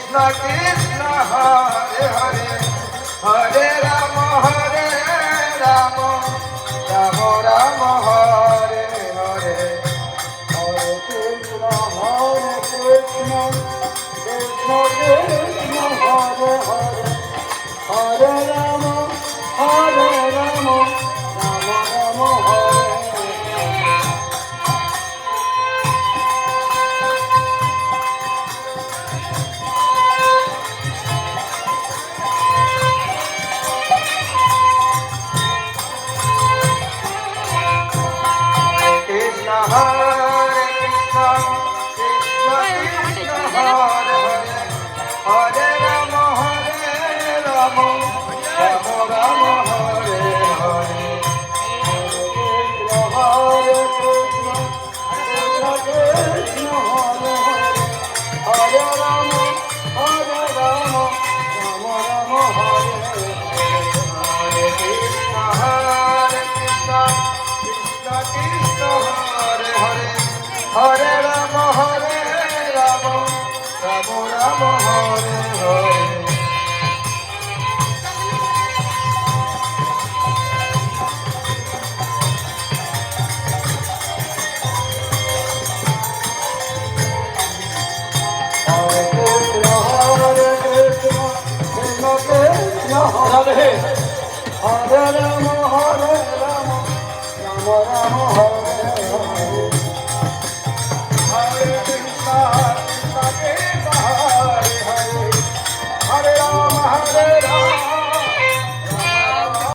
Krishna Hare Hare Hare Ram Ram Ram Hare Hare Hare Krishna Krishna Krishna Hare Hare Hare Ram Ram Ram Hare Krishna Hare Krishna Krishna Krishna Hare Hare Hare Ram Ram Ram Hare Hare Hare Krishna Krishna Hare Hare Hare Ram Ram Ram Hare Hare Krishna Krishna Krishna Hare Hare Hare Ram Ram Ram Hare Hare Hare Ram Ram Ram Hare